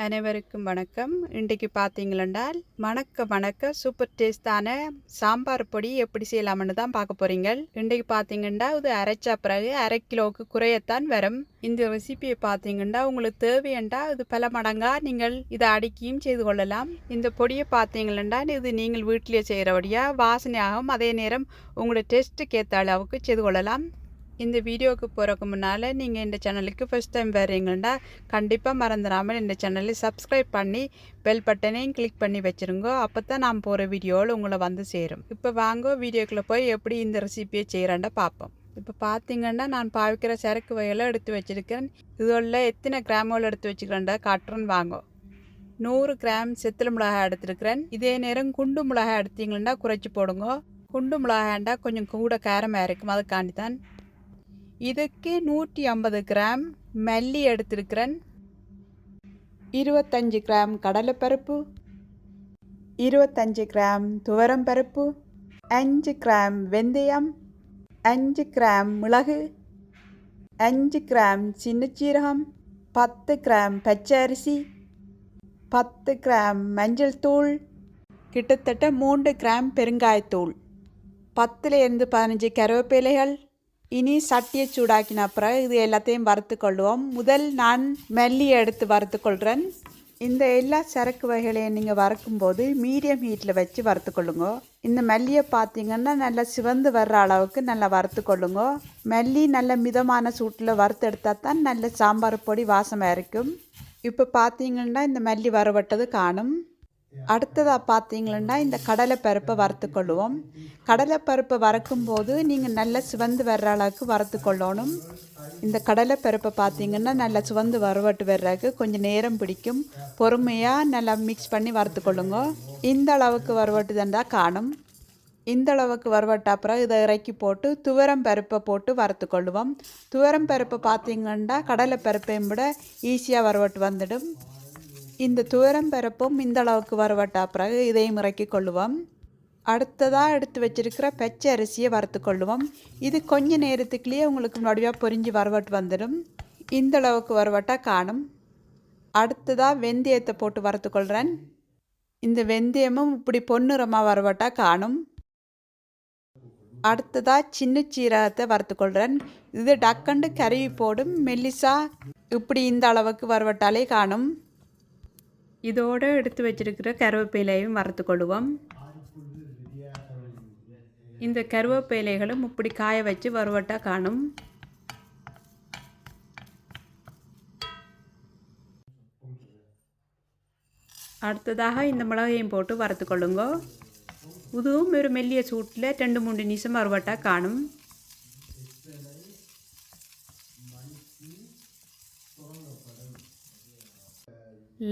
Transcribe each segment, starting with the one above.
அனைவருக்கும் வணக்கம். இன்றைக்கு பார்த்தீங்களென்றால் மணக்க சூப்பர் டேஸ்டான சாம்பார் பொடி எப்படி செய்யலாம்னு தான் பார்க்க போறீங்க. இன்றைக்கு பார்த்தீங்கன்னா இது அரைச்சா பிறகு 1/2 கிலோவுக்கு குறையத்தான் வரும். இந்த ரெசிபியை பார்த்தீங்கன்னா உங்களுக்கு தேவையண்டா இது பல மடங்கா நீங்கள் இதை அடுக்கியும் செய்து கொள்ளலாம். இந்த பொடியை பார்த்தீங்களா இது நீங்கள் வீட்டிலேயே செய்கிறபடியாக வாசனையாகவும் அதே நேரம் உங்களோட டேஸ்ட்டுக்கு ஏற்ற அளவுக்கு செய்து கொள்ளலாம். இந்த வீடியோவுக்கு போகிறதுக்கு முன்னால் நீங்கள் இந்த சேனலுக்கு ஃபஸ்ட் டைம் வரீங்கன்னா கண்டிப்பாக மறந்துடாமல் இந்த சேனலை சப்ஸ்கிரைப் பண்ணி பெல் பட்டனையும் கிளிக் பண்ணி வச்சுருங்க. அப்போ தான் நான் போகிற வீடியோவில் உங்களை வந்து சேரும். இப்போ வாங்க வீடியோக்குள்ளே போய் எப்படி இந்த ரெசிபியை செய்கிறேன்டா பார்ப்போம். இப்போ பார்த்தீங்கன்னா நான் பாவிக்கிற சரக்கு வகையில் எடுத்து வச்சுருக்கேன். இதோட எத்தனை கிராமோவில் எடுத்து வச்சுக்கிறேன்டா காட்டுறேன்னு வாங்க. 100 கிராம் செத்தல் மிளகாய் எடுத்துருக்கிறேன். இதே நேரம் குண்டு மிளகாய் எடுத்தீங்கன்னா குறைச்சி போடுங்க. குண்டு மிளகாய்ண்டா கொஞ்சம் கூட காரமாக இருக்கும், அதுக்காண்டி தான். இதுக்கு 150 கிராம் மல்லி எடுத்திருக்கிறேன். 25 கிராம் கடலைப்பருப்பு, 25 கிராம் துவரம்பருப்பு, 5 கிராம் வெந்தயம், 5 கிராம் மிளகு, 5 கிராம் சின்னச்சீரகம், 10 கிராம் பச்சை அரிசி, 10 கிராம் மஞ்சள் தூள், கிட்டத்தட்ட 3 கிராம் பெருங்காயத்தூள், 10லேருந்து 15 கருவேப்பிலைகள். இனி சட்டியை சூடாக்கின அப்புறம் இது எல்லாத்தையும் வறுத்து கொள்வோம். முதல் நான் மல்லியை எடுத்து வறுத்து கொள்கிறேன். இந்த எல்லா சரக்கு வகைகளையும் நீங்கள் வறுக்கும்போது மீடியம் ஹீட்டில் வச்சு வறுத்து கொள்ளுங்க. இந்த மல்லியை பார்த்தீங்கன்னா நல்லா சிவந்து வர்ற அளவுக்கு நல்லா வறுத்து கொள்ளுங்க. மல்லி நல்ல மிதமான சூட்டில் வறுத்து எடுத்தால் தான் நல்ல சாம்பார் பொடி வாசமாக இருக்கும். இப்போ பார்த்தீங்கன்னா இந்த மல்லி வறுவட்டது காணும். அடுத்ததாக பார்த்தீங்கன்னா இந்த கடலைப்பருப்பை வறுத்து கொள்ளுவோம். கடலைப்பருப்பை வறுக்கும்போது நீங்கள் நல்ல சிவந்து வர்ற அளவுக்கு வறுத்து கொள்ளணும். இந்த கடலைப்பருப்பை பார்த்தீங்கன்னா நல்லா சிவந்து வறுவட்டு வர்றதுக்கு கொஞ்சம் நேரம் பிடிக்கும். பொறுமையாக நல்லா மிக்ஸ் பண்ணி வறுத்து கொள்ளுங்க. இந்த அளவுக்கு வறுவட்டு தண்டா காணும். இந்த அளவுக்கு வறுவட்ட அப்புறம் இதை இறக்கி போட்டு துவரம் பருப்பை போட்டு வறுத்து கொள்ளுவோம். துவரம் பருப்பை பார்த்தீங்கன்னா கடலைப்பருப்பையும் விட ஈஸியாக வறுவட்டு வந்துடும். இந்த துவரம் பருப்பும் இந்த அளவுக்கு வறுவட்டா பிறகு இதையும் இறக்கி கொள்ளுவோம். அடுத்ததாக எடுத்து வச்சிருக்கிற பச்சை அரிசியை வறுத்து கொள்ளுவோம். இது கொஞ்ச நேரத்துக்குள்ளேயே உங்களுக்கு நடுவாக பொரிஞ்சு வறுவட்டு வந்துடும். இந்த அளவுக்கு வறுவட்டாக காணும். அடுத்ததாக வெந்தயத்தை போட்டு வறுத்து கொள்கிறேன். இந்த வெந்தயமும் இப்படி பொன்னிறமாக வறுவட்டாக காணும். அடுத்ததாக சின்ன சீரகத்தை வறுத்து கொள்கிறேன். இது டக்கண்டு கருவி போடும் மெல்லிசா இப்படி இந்த அளவுக்கு வறுவட்டாலே காணும். இதோடு எடுத்து வச்சிருக்கிற கருவேப்பிலையும் வறுத்து கொள்ளுவோம். இந்த கருவேப்பிலைகளும் இப்படி காய வச்சு வறுவட்டாக காணும். அடுத்ததாக இந்த மிளகையும் போட்டு வறுத்து கொள்ளுங்க. இதுவும் ஒரு மெல்லிய சூட்டில் 2-3 நிமிஷம் வறுவட்டாக காணும்.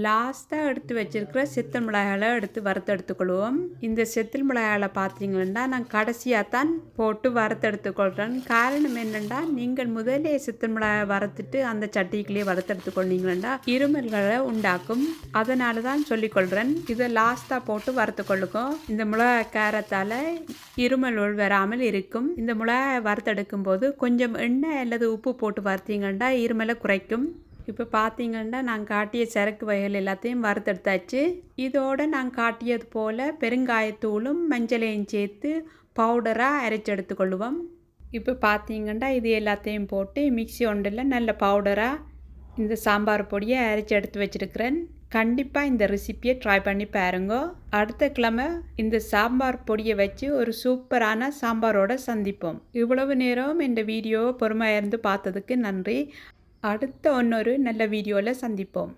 லாஸ்ட்டாக எடுத்து வச்சிருக்கிற செத்தல் மிளகாயை எடுத்து வறுத்து எடுத்துக்கொள்வோம். இந்த செத்தல் மிளகாயில் பார்த்தீங்கன்னா நான் கடைசியாக தான் போட்டு வறுத்து எடுத்துக்கொள்கிறேன். காரணம் என்னென்னா நீங்கள் முதலே செத்தல் மிளகாயை வறுத்துட்டு அந்த சட்டிக்குள்ளேயே வறுத்து எடுத்துக்கொண்டீங்கன்னா இருமல்களை உண்டாக்கும். அதனால தான் சொல்லிக்கொள்கிறேன். இதை லாஸ்ட்டாக போட்டு வறுத்து கொள்ளுங்க. இந்த மிளகாய் காரத்தால் இருமல் வராமல் இருக்கும். இந்த மிளகாயை வறுத்தெடுக்கும் போது கொஞ்சம் எண்ணெய் அல்லது உப்பு போட்டு வறுத்தீங்கன்னா இருமலை குறைக்கும். இப்போ பார்த்தீங்கன்னா நான் காட்டிய சரக்கு வகைகள் எல்லாத்தையும் வறுத்தெடுத்தாச்சு. இதோடு நான் காட்டியது போல் பெருங்காயத்தூளும் மஞ்சளையும் சேர்த்து பவுடராக அரைச்சி எடுத்துக்கொள்ளுவோம். இப்போ பார்த்தீங்கன்னா இது எல்லாத்தையும் போட்டு மிக்ஸி ஒன்றில் நல்ல பவுடராக இந்த சாம்பார் பொடியை அரைச்சி எடுத்து வச்சுருக்கிறேன். கண்டிப்பாக இந்த ரெசிப்பியை ட்ரை பண்ணி பாருங்க. அடுத்த கிழமை இந்த சாம்பார் பொடியை வச்சு ஒரு சூப்பரான சாம்பாரோடு சந்திப்போம். இவ்வளவு நேரம் இந்த வீடியோவை பொறுமையாக இருந்து பார்த்ததுக்கு நன்றி. அடுத்த இன்னொரு நல்ல வீடியோவில் சந்திப்போம்.